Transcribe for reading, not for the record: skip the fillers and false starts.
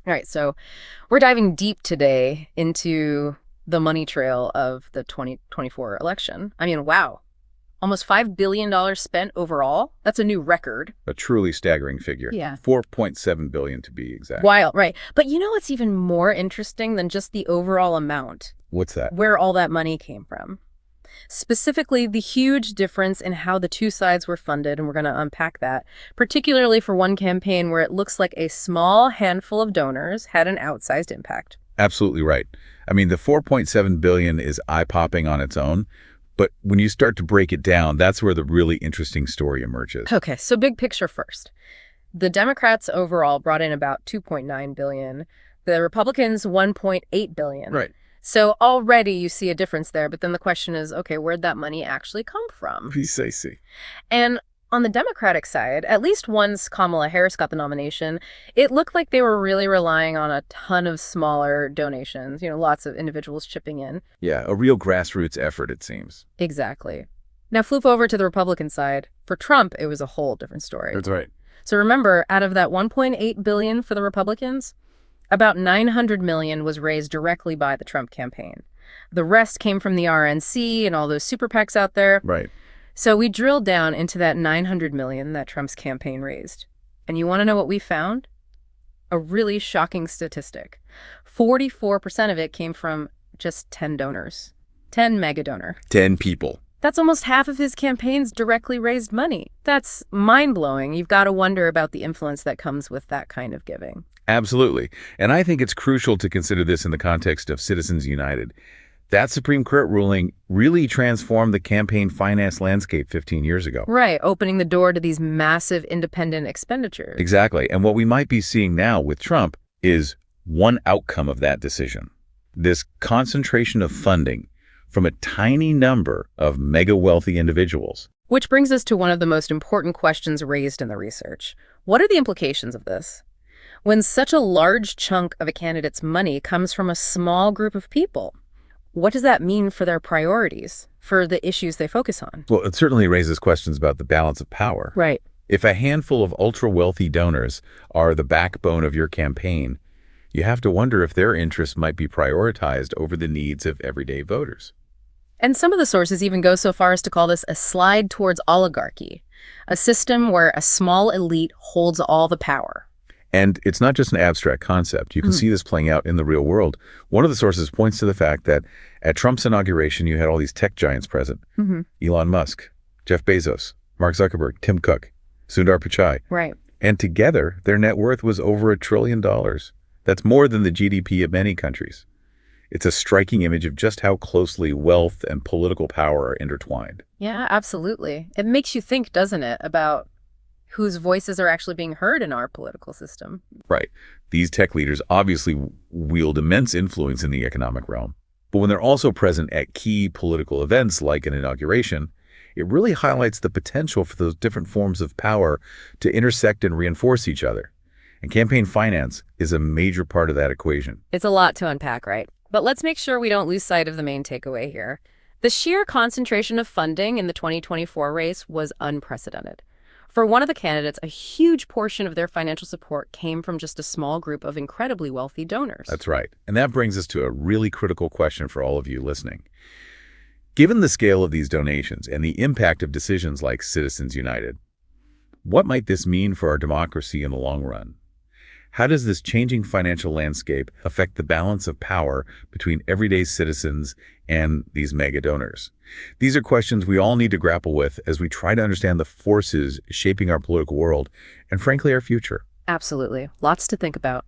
All right, so we're diving deep today into the money trail of the 2024 election. I mean, wow, almost $5 billion spent overall. That's a new record. A truly staggering figure. Yeah. 4.7 billion to be exact. Wild, right. But you know what's even more interesting than just the overall amount? What's that? Where all that money came from. Specifically, the huge difference in how the two sides were funded, and we're going to unpack that, particularly for one campaign where it looks like a small handful of donors had an outsized impact. Absolutely right. I mean, the 4.7 billion is eye-popping on its own, but when you start to break it down, that's where the really interesting story emerges. Okay, so big picture first. The Democrats overall brought in about 2.9 billion. The Republicans 1.8 billion. Right. So already you see a difference there, but then the question is, okay, where'd that money actually come from? Precisely. And on the Democratic side, at least once Kamala Harris got the nomination, it looked like they were really relying on a ton of smaller donations, lots of individuals chipping in. Yeah, a real grassroots effort, it seems. Exactly. Now flip over to the Republican side. For Trump, it was a whole different story. That's right. So remember, out of that 1.8 billion for the Republicans, about 900 million was raised directly by the Trump campaign. The rest came from the RNC and all those super PACs out there. Right. So we drilled down into that 900 million that Trump's campaign raised. And you want to know what we found? A really shocking statistic. 44% of it came from just 10 donors. 10 Megadonor. 10 people. That's almost half of his campaign's directly raised money. That's mind-blowing. You've got to wonder about the influence that comes with that kind of giving. Absolutely. And I think it's crucial to consider this in the context of Citizens United. That Supreme Court ruling really transformed the campaign finance landscape 15 years ago. Right, opening the door to these massive independent expenditures. Exactly. And what we might be seeing now with Trump is one outcome of that decision. This concentration of funding from a tiny number of mega wealthy individuals. Which brings us to one of the most important questions raised in the research. What are the implications of this? When such a large chunk of a candidate's money comes from a small group of people, what does that mean for their priorities, for the issues they focus on? Well, it certainly raises questions about the balance of power. Right. If a handful of ultra-wealthy donors are the backbone of your campaign, you have to wonder if their interests might be prioritized over the needs of everyday voters. And some of the sources even go so far as to call this a slide towards oligarchy, a system where a small elite holds all the power. And it's not just an abstract concept. You can see this playing out in the real world. One of the sources points to the fact that at Trump's inauguration, you had all these tech giants present. Elon Musk, Jeff Bezos, Mark Zuckerberg, Tim Cook, Sundar Pichai. Right. And together, their net worth was over $1 trillion. That's more than the GDP of many countries. It's a striking image of just how closely wealth and political power are intertwined. Yeah, absolutely. It makes you think, doesn't it, about whose voices are actually being heard in our political system. Right. These tech leaders obviously wield immense influence in the economic realm. But when they're also present at key political events like an inauguration, it really highlights the potential for those different forms of power to intersect and reinforce each other. And campaign finance is a major part of that equation. It's a lot to unpack, right? But let's make sure we don't lose sight of the main takeaway here. The sheer concentration of funding in the 2024 race was unprecedented. For one of the candidates, a huge portion of their financial support came from just a small group of incredibly wealthy donors. That's right. And that brings us to a really critical question for all of you listening. Given the scale of these donations and the impact of decisions like Citizens United, what might this mean for our democracy in the long run? How does this changing financial landscape affect the balance of power between everyday citizens and these mega donors? These are questions we all need to grapple with as we try to understand the forces shaping our political world and, frankly, our future. Absolutely. Lots to think about.